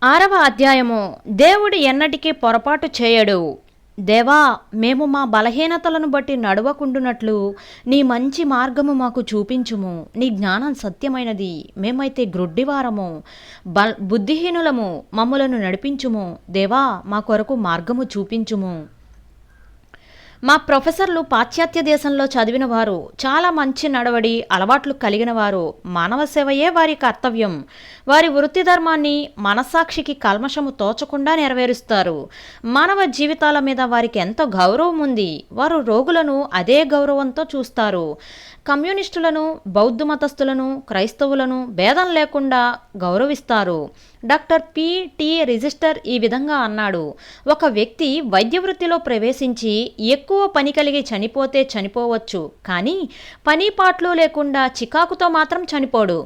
6వ అధ్యాయము. దేవుడు ఎన్నటికీ పొరపాటు చేయడు. దేవా, మేము మా బలహీనతలను బట్టి నడవకుండునట్లు నీ మంచి మార్గము మాకు చూపించుము. నీ జ్ఞానం సత్యమైనది, మేమైతే గ్రుడ్డివారము, బుద్ధిహీనులము, మమ్ములను నడిపించుము. దేవా, మా కొరకు మార్గము చూపించుము. మా ప్రొఫెసర్లు పాశ్చాత్య దేశంలో చదివిన వారు, చాలా మంచి నడవడి అలవాట్లు కలిగిన వారు. మానవ సేవయే వారి కర్తవ్యం. వారి వృత్తి ధర్మాన్ని మనస్సాక్షికి కల్మషము తోచకుండా నెరవేరుస్తారు. మానవ జీవితాల మీద వారికి ఎంతో గౌరవం ఉంది. వారు రోగులను అదే గౌరవంతో చూస్తారు. కమ్యూనిస్టులను, బౌద్ధ మతస్థులను, క్రైస్తవులను భేదం లేకుండా గౌరవిస్తారు. Doctor P.T. రిజిస్టర్ ఈ విధంగా అన్నాడు: ఒక వ్యక్తి వైద్య వృత్తిలో ప్రవేశించి ఎక్కువ పని కలిగి చనిపోతే చనిపోవచ్చు, కానీ పని పాట్లు లేకుండా చికాకుతో మాత్రం చనిపోడు.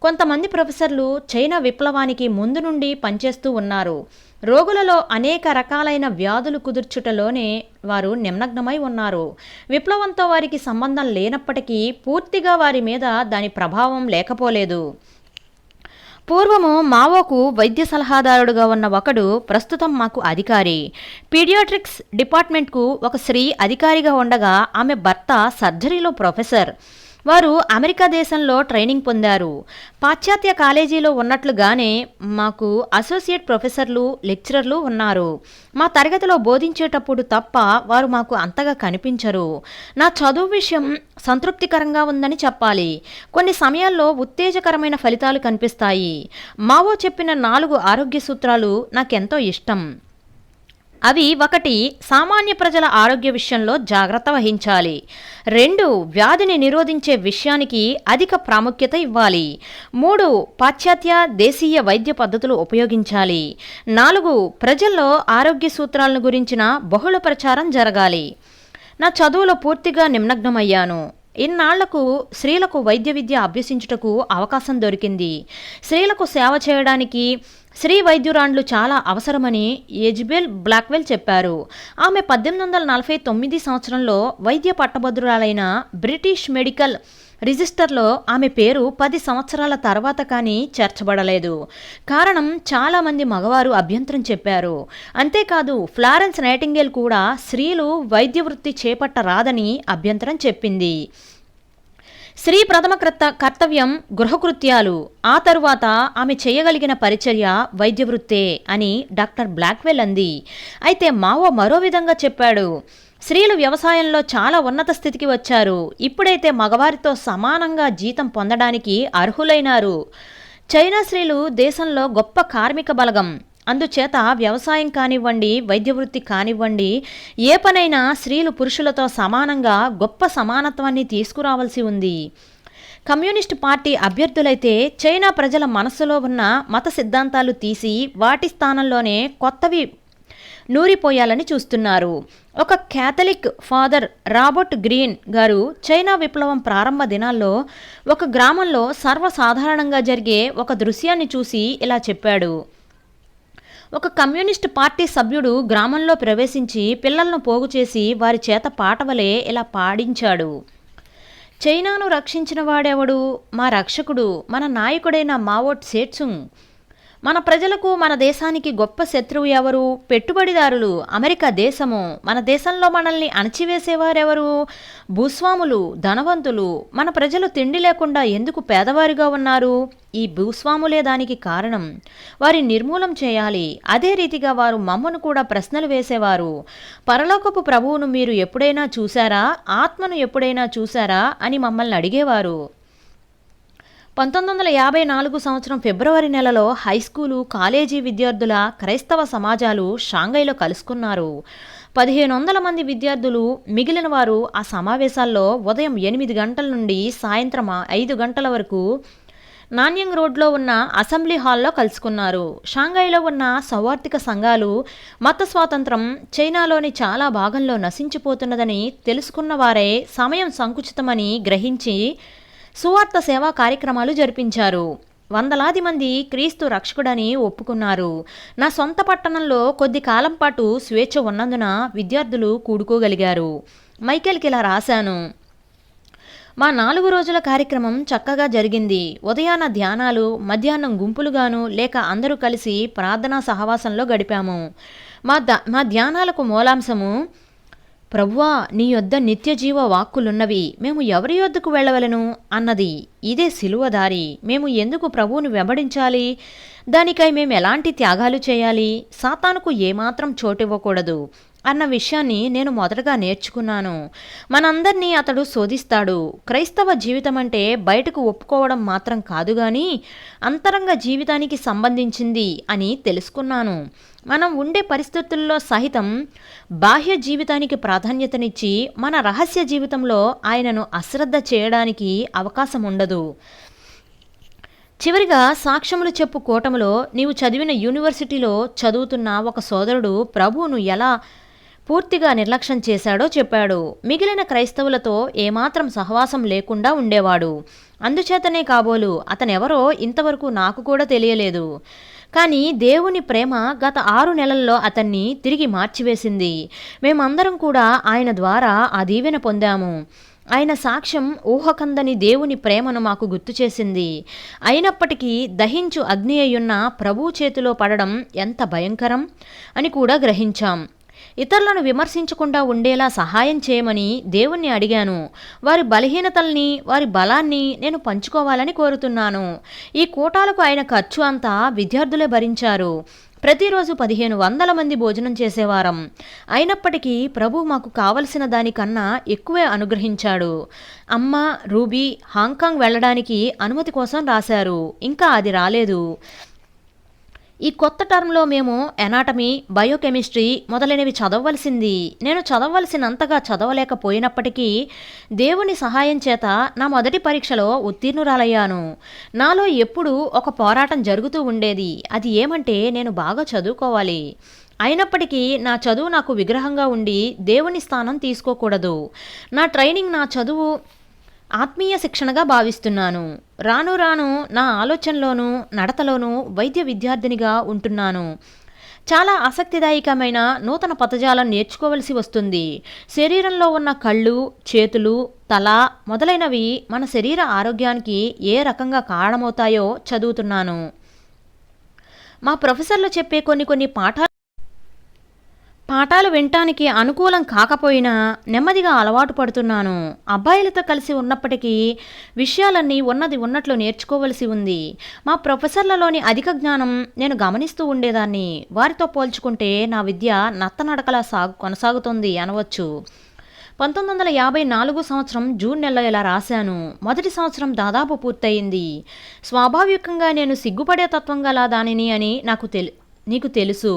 కొంతమంది ప్రొఫెసర్లు చైనా విప్లవానికి ముందు నుండి పనిచేస్తూ ఉన్నారు. రోగులలో అనేక రకాలైన వ్యాధులు కుదుర్చుటలోనే వారు నిమగ్నమై ఉన్నారు. విప్లవంతో వారికి సంబంధం లేనప్పటికీ పూర్తిగా వారి మీద దాని ప్రభావం లేకపోలేదు. పూర్వము మావోకు వైద్య సలహాదారుడుగా ఉన్న ఒకడు ప్రస్తుతం మాకు అధికారి. పీడియాట్రిక్స్ డిపార్ట్మెంట్కు ఒక స్త్రీ అధికారిగా ఉండగా ఆమె భర్త సర్జరీలో ప్రొఫెసర్. వారు అమెరికా దేశంలో ట్రైనింగ్ పొందారు. పాశ్చాత్య కాలేజీలో ఉన్నట్లుగానే మాకు అసోసియేట్ ప్రొఫెసర్లు, లెక్చరర్లు ఉన్నారు. మా తరగతిలో బోధించేటప్పుడు తప్ప వారు మాకు అంతగా కనిపించరు. నా చదువు విషయం సంతృప్తికరంగా ఉందని చెప్పాలి. కొన్ని సమయాల్లో ఉత్తేజకరమైన ఫలితాలు కనిపిస్తాయి. మావో చెప్పిన 4 ఆరోగ్య సూత్రాలు నాకెంతో ఇష్టం. అవి: 1. సామాన్య ప్రజల ఆరోగ్య విషయంలో జాగ్రత్త వహించాలి. 2. వ్యాధిని నిరోధించే విషయానికి అధిక ప్రాముఖ్యత ఇవ్వాలి. 3. పాశ్చాత్య దేశీయ వైద్య పద్ధతులు ఉపయోగించాలి. 4. ప్రజల్లో ఆరోగ్య సూత్రాలను గురించిన బహుళ ప్రచారం జరగాలి. నా చదువులో పూర్తిగా నిమగ్నమయ్యాను. ఇన్నాళ్లకు స్త్రీలకు వైద్య విద్య అభ్యసించుటకు అవకాశం దొరికింది. స్త్రీలకు సేవ చేయడానికి స్త్రీ వైద్యురాండ్లు చాలా అవసరమని ఎజబెల్ బ్లాక్వెల్ చెప్పారు. ఆమె 1849 సంవత్సరంలో వైద్య పట్టభద్రురాలైన బ్రిటిష్ మెడికల్ రిజిస్టర్లో ఆమె పేరు 10 సంవత్సరాల తర్వాత కానీ చేర్చబడలేదు. కారణం, చాలామంది మగవారు అభ్యంతరం చెప్పారు. అంతేకాదు, ఫ్లారెన్స్ నైటింగేల్ కూడా స్త్రీలు వైద్య వృత్తి చేపట్టరాదని అభ్యంతరం చెప్పింది. స్త్రీ ప్రథమ కర్తవ్యం గృహకృత్యాలు, ఆ తరువాత ఆమె చేయగలిగిన పరిచర్య వైద్య వృత్తే అని డాక్టర్ బ్లాక్వెల్ అంది. అయితే మావో మరో విధంగా చెప్పాడు: స్త్రీలు వ్యవసాయంలో చాలా ఉన్నత స్థితికి వచ్చారు. ఇప్పుడైతే మగవారితో సమానంగా జీతం పొందడానికి అర్హులైనారు. చైనా స్త్రీలు దేశంలో గొప్ప కార్మిక బలగం. అందుచేత వ్యవసాయం కానివ్వండి, వైద్య వృత్తి కానివ్వండి, ఏ పనైనా స్త్రీలు పురుషులతో సమానంగా గొప్ప సమానత్వాన్ని తీసుకురావాల్సి ఉంది. కమ్యూనిస్టు పార్టీ అభ్యర్థులైతే చైనా ప్రజల మనస్సులో ఉన్న మత సిద్ధాంతాలు తీసి వాటి స్థానంలోనే కొత్తవి నూరిపోయాలని చూస్తున్నారు. ఒక క్యాథలిక్ ఫాదర్ రాబర్ట్ గ్రీన్ గారు చైనా విప్లవం ప్రారంభ దినాల్లో ఒక గ్రామంలో సర్వసాధారణంగా జరిగే ఒక దృశ్యాన్ని చూసి ఇలా చెప్పాడు: ఒక కమ్యూనిస్ట్ పార్టీ సభ్యుడు గ్రామంలో ప్రవేశించి పిల్లలను పోగు చేసి వారి చేత పాటవలే ఇలా పాడించాడు: చైనాను రక్షించిన వాడెవడు? మా రక్షకుడు, మన నాయకుడైన మావో సేట్సుంగ్. మన ప్రజలకు, మన దేశానికి గొప్ప శత్రువు ఎవరు? పెట్టుబడిదారులు, అమెరికా దేశము. మన దేశంలో మనల్ని అణచివేసేవారెవరు? భూస్వాములు, ధనవంతులు. మన ప్రజలు తిండి లేకుండా ఎందుకు పేదవారిగా ఉన్నారు? ఈ భూస్వాములే దానికి కారణం. వారి నిర్మూలం చేయాలి. అదే రీతిగా వారు మమ్మను కూడా ప్రశ్నలు వేసేవారు: పరలోకపు ప్రభువును మీరు ఎప్పుడైనా చూశారా? ఆత్మను ఎప్పుడైనా చూశారా అని మమ్మల్ని అడిగేవారు. 1954 సంవత్సరం ఫిబ్రవరి నెలలో హైస్కూలు, కాలేజీ విద్యార్థుల క్రైస్తవ సమాజాలు షాంఘైలో కలుసుకున్నారు. 1500 మంది విద్యార్థులు, మిగిలిన వారు ఆ సమావేశాల్లో ఉదయం 8 గంటల నుండి సాయంత్రం 5 గంటల వరకు నాన్యంగ్ రోడ్లో ఉన్న అసెంబ్లీ హాల్లో కలుసుకున్నారు. షాంఘైలో ఉన్న సౌవార్థిక సంఘాలు మత స్వాతంత్రం చైనాలోని చాలా భాగంలో నశించిపోతున్నదని తెలుసుకున్న వారే సమయం సంకుచితమని గ్రహించి సువార్త సేవా కార్యక్రమాలు జరిపించారు. వందలాది మంది క్రీస్తు రక్షకుడని ఒప్పుకున్నారు. నా సొంత పట్టణంలో కొద్ది కాలం పాటు స్వేచ్ఛ ఉన్నందున విద్యార్థులు కూడుకోగలిగారు. మైకేల్కి ఇలా రాశాను: మా 4 రోజుల కార్యక్రమం చక్కగా జరిగింది. ఉదయాన ధ్యానాలు, మధ్యాహ్నం గుంపులుగాను లేక అందరూ కలిసి ప్రార్థనా సహవాసంలో గడిపాము. మా ధ్యానాలకు మూలాంశము, ప్రభువా, నీ యొద్ద నిత్యజీవ వాక్కులున్నవి, మేము ఎవరి యొద్దకు వెళ్ళవలెను అన్నది. ఇదే సిలువ దారి. మేము ఎందుకు ప్రభువును వెంబడించాలి? దానికై మేము ఎలాంటి త్యాగాలు చేయాలి? సాతానుకు ఏమాత్రం చోటివ్వకూడదు అన్న విషయాన్ని నేను మొదటగా నేర్చుకున్నాను. మనందరినీ అతడు శోధిస్తాడు. క్రైస్తవ జీవితం అంటే బయటకు ఒప్పుకోవడం మాత్రం కాదు గాని అంతరంగ జీవితానికి సంబంధించింది అని తెలుసుకున్నాను. మనం ఉండే పరిస్థితుల్లో సహితం బాహ్య జీవితానికి ప్రాధాన్యతనిచ్చి మన రహస్య జీవితంలో ఆయనను అశ్రద్ధ చేయడానికి అవకాశం ఉండదు. చివరిగా సాక్ష్యములు చెప్పు కూటములో నీవు చదివిన యూనివర్సిటీలో చదువుతున్న ఒక సోదరుడు ప్రభువును ఎలా పూర్తిగా నిర్లక్ష్యం చేశాడో చెప్పాడు. మిగిలిన క్రైస్తవులతో ఏమాత్రం సహవాసం లేకుండా ఉండేవాడు. అందుచేతనే కాబోలు అతనెవరో ఇంతవరకు నాకు కూడా తెలియలేదు. కానీ దేవుని ప్రేమ గత 6 నెలల్లో అతన్ని తిరిగి మార్చివేసింది. మేమందరం కూడా ఆయన ద్వారా ఆ దీవెన పొందాము. ఆయన సాక్ష్యం ఊహకందని దేవుని ప్రేమను మాకు గుర్తు చేసింది. అయినప్పటికీ దహించు అగ్ని అయ్యున్న ప్రభువు చేతిలో పడడం ఎంత భయంకరం అని కూడా గ్రహించాం. ఇతరులను విమర్శించకుండా ఉండేలా సహాయం చేయమని దేవుణ్ణి అడిగాను. వారి బలహీనతల్ని, వారి బలాన్ని నేను పంచుకోవాలని కోరుతున్నాను. ఈ కూటాలకు ఆయన ఖర్చు అంతా విద్యార్థులే భరించారు. ప్రతిరోజు 1500 మంది భోజనం చేసేవారం. అయినప్పటికీ ప్రభు మాకు కావలసిన దానికన్నా ఎక్కువే అనుగ్రహించాడు. అమ్మ, రూబీ హాంకాంగ్ వెళ్ళడానికి అనుమతి కోసం రాశారు. ఇంకా అది రాలేదు. ఈ కొత్త టర్మ్లో మేము ఎనాటమీ, బయోకెమిస్ట్రీ మొదలైనవి చదవవలసింది. నేను చదవవలసినంతగా చదవలేకపోయినప్పటికీ దేవుని సహాయం చేత నా మొదటి పరీక్షలో ఉత్తీర్ణురాలయ్యాను. నాలో ఎప్పుడూ ఒక పోరాటం జరుగుతూ ఉండేది. అది ఏమంటే నేను బాగా చదువుకోవాలి. అయినప్పటికీ నా చదువు నాకు విగ్రహంగా ఉండి దేవుని స్థానం తీసుకోకూడదు. నా ట్రైనింగ్ నా చదువు ఆత్మీయ శిక్షణగా భావిస్తున్నాను. రాను రాను నా ఆలోచనలోనూ నడతలోనూ వైద్య విద్యార్థినిగా ఉంటున్నాను. చాలా ఆసక్తిదాయకమైన నూతన పదజాలం నేర్చుకోవలసి వస్తుంది. శరీరంలో ఉన్న కళ్ళు, చేతులు, తల మొదలైనవి మన శరీర ఆరోగ్యానికి ఏ రకంగా కారణమవుతాయో చదువుతున్నాను. మా ప్రొఫెసర్లు చెప్పే కొన్ని పాఠాలు వినటానికి అనుకూలం కాకపోయినా నెమ్మదిగా అలవాటు పడుతున్నాను. అబ్బాయిలతో కలిసి ఉన్నప్పటికీ విషయాలన్నీ ఉన్నట్లు నేర్చుకోవలసి ఉంది. మా ప్రొఫెసర్లలోని అధిక జ్ఞానం నేను గమనిస్తూ ఉండేదాన్ని. వారితో పోల్చుకుంటే నా విద్య నత్తనడకలా కొనసాగుతుంది అనవచ్చు. 1954 సంవత్సరం జూన్ నెలలో ఇలా రాశాను. మొదటి సంవత్సరం దాదాపు పూర్తయింది. స్వాభావికంగా నేను సిగ్గుపడే తత్వం గల దానిని అని నీకు తెలుసు.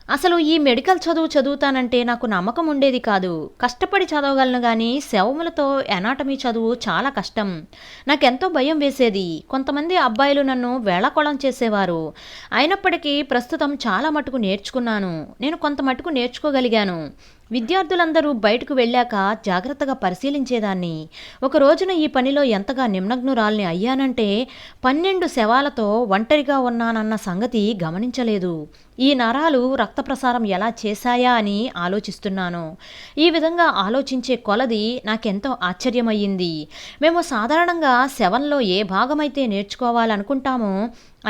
అసలు ఈ మెడికల్ చదువుతానంటే నాకు నమ్మకం ఉండేది కాదు. కష్టపడి చదవగలను కానీ శవములతో ఎనాటమీ చదువు చాలా కష్టం. నాకెంతో భయం వేసేది. కొంతమంది అబ్బాయిలు నన్ను వేళాకోళం చేసేవారు. అయినప్పటికీ ప్రస్తుతం చాలా మటుకు నేర్చుకున్నాను. నేను కొంత మటుకు నేర్చుకోగలిగాను. విద్యార్థులందరూ బయటకు వెళ్ళాక జాగ్రత్తగా పరిశీలించేదాన్ని. ఒక రోజున ఈ పనిలో ఎంతగా నిమగ్నురాల్ని అయ్యానంటే 12 శవాలతో ఒంటరిగా ఉన్నానన్న సంగతి గమనించలేదు. ఈ నరాలు రక్త ప్రసారం ఎలా చేశాయా అని ఆలోచిస్తున్నాను. ఈ విధంగా ఆలోచించే కొలది నాకెంతో ఆశ్చర్యమయ్యింది. మేము సాధారణంగా శవంలో ఏ భాగమైతే నేర్చుకోవాలనుకుంటామో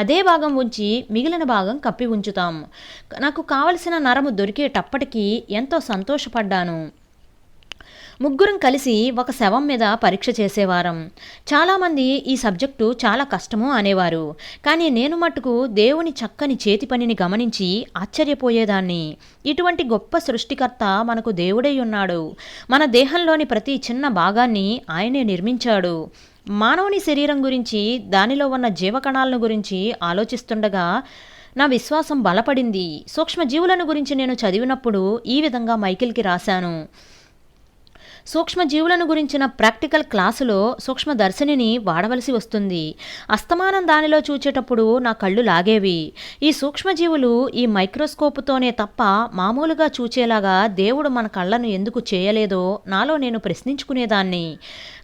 అదే భాగం ఉంచి మిగిలిన భాగం కప్పి ఉంచుతాం. నాకు కావలసిన నరము దొరికేటప్పటికీ ఎంతో సంతోషపడ్డాను. ముగ్గురం కలిసి ఒక శవం మీద పరీక్ష చేసేవారం. చాలామంది ఈ సబ్జెక్టు చాలా కష్టము అనేవారు. కానీ నేను మట్టుకు దేవుని చక్కని చేతి పనిని గమనించి ఆశ్చర్యపోయేదాన్ని. ఇటువంటి గొప్ప సృష్టికర్త మనకు దేవుడై ఉన్నాడు. మన దేహంలోని ప్రతి చిన్న భాగాన్ని ఆయనే నిర్మించాడు. మానవుని శరీరం గురించి, దానిలో ఉన్న జీవకణాలను గురించి ఆలోచిస్తుండగా నా విశ్వాసం బలపడింది. సూక్ష్మజీవులను గురించి నేను చదివినప్పుడు ఈ విధంగా మైకిల్కి రాశాను. సూక్ష్మజీవులను గురించిన ప్రాక్టికల్ క్లాసులో సూక్ష్మదర్శినిని వాడవలసి వస్తుంది. అస్తమానం దానిలో చూచేటప్పుడు నా కళ్ళు లాగేవి. ఈ సూక్ష్మజీవులు ఈ మైక్రోస్కోపుతోనే తప్ప మామూలుగా చూచేలాగా దేవుడు మన కళ్ళను ఎందుకు చేయలేదో నాలో నేను ప్రశ్నించుకునేదాన్ని.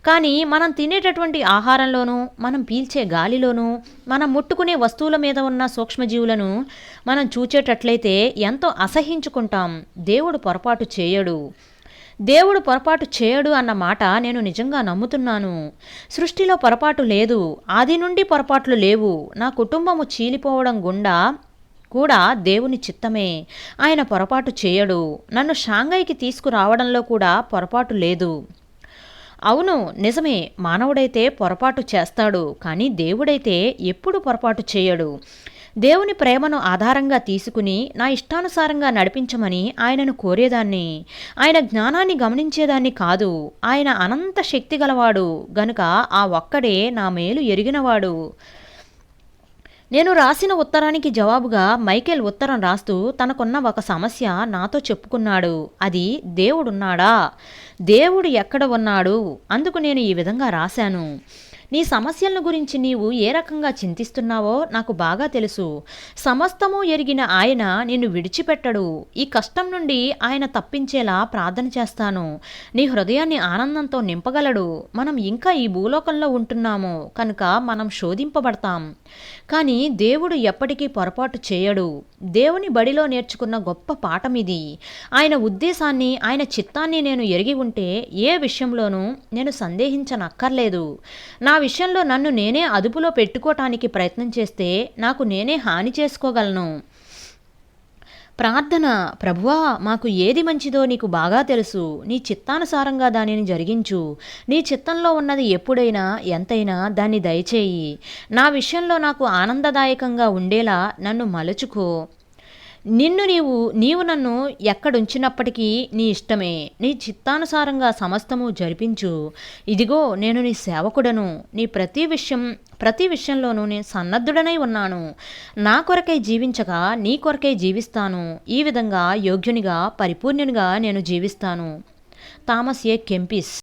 కానీ మనం తినేటటువంటి ఆహారంలోనూ, మనం పీల్చే గాలిలోనూ, మనం ముట్టుకునే వస్తువుల మీద ఉన్న సూక్ష్మజీవులను మనం చూచేటట్లయితే ఎంతో అసహించుకుంటాం. దేవుడు పొరపాటు చేయడు. దేవుడు పొరపాటు చేయడు అన్న మాట నేను నిజంగా నమ్ముతున్నాను. సృష్టిలో పొరపాటు లేదు. ఆది నుండి పొరపాట్లు లేవు. నా కుటుంబము చీలిపోవడం గుండా కూడా దేవుని చిత్తమే. ఆయన పొరపాటు చేయడు. నన్ను షాంఘైకి తీసుకురావడంలో కూడా పొరపాటు లేదు. అవును, నిజమే. మానవుడైతే పొరపాటు చేస్తాడు, కానీ దేవుడైతే ఎప్పుడు పొరపాటు చేయడు. దేవుని ప్రేమను ఆధారంగా తీసుకుని నా ఇష్టానుసారంగా నడిపించమని ఆయనను కోరేదాన్ని. ఆయన జ్ఞానాన్ని గమనించేదాన్ని కాదు. ఆయన అనంత శక్తి గలవాడు గనుక ఆ ఒక్కడే నా మేలు ఎరిగినవాడు. నేను రాసిన ఉత్తరానికి జవాబుగా మైకేల్ ఉత్తరం రాస్తూ తనకున్న ఒక సమస్య నాతో చెప్పుకున్నాడు. అది దేవుడున్నాడా? దేవుడు ఎక్కడ ఉన్నాడు? అందుకు నేను ఈ విధంగా రాశాను. నీ సమస్యలను గురించి నీవు ఏ రకంగా చింతిస్తున్నావో నాకు బాగా తెలుసు. సమస్తము ఎరిగిన ఆయన నిన్ను విడిచిపెట్టడు. ఈ కష్టం నుండి ఆయన తప్పించేలా ప్రార్థన చేస్తాను. నీ హృదయాన్ని ఆనందంతో నింపగలడు. మనం ఇంకా ఈ భూలోకంలో ఉంటున్నాము కనుక మనం శోధింపబడతాం. కానీ దేవుడు ఎప్పటికీ పొరపాటు చేయడు. దేవుని బడిలో నేర్చుకున్న గొప్ప పాఠం ఇది. ఆయన ఉద్దేశాన్ని, ఆయన చిత్తాన్ని నేను ఎరిగి ఉంటే ఏ విషయంలోనూ నేను సందేహించనక్కర్లేదు. నా విషయంలో నన్ను నేనే అదుపులో పెట్టుకోవటానికి ప్రయత్నం చేస్తే నాకు నేనే హాని చేసుకోగలను. ప్రార్థన: ప్రభువా, మాకు ఏది మంచిదో నీకు బాగా తెలుసు. నీ చిత్తానుసారంగా దానిని జరిగించు. నీ చిత్తంలో ఉన్నది ఎప్పుడైనా ఎంతైనా దాన్ని దయచేయి. నా విషయంలో నాకు ఆనందదాయకంగా ఉండేలా నన్ను మలుచుకో. నీవు నన్ను ఎక్కడుంచినప్పటికీ నీ ఇష్టమే. నీ చిత్తానుసారంగా సమస్తము జరిపించు. ఇదిగో నేను నీ సేవకుడను. నీ ప్రతి విషయంలోనూ నేను సన్నద్ధుడనై ఉన్నాను. నా కొరకై జీవించక నీ కొరకై జీవిస్తాను. ఈ విధంగా యోగ్యునిగా, పరిపూర్ణునిగా నేను జీవిస్తాను. థామస్ ఏ కెంపిస్.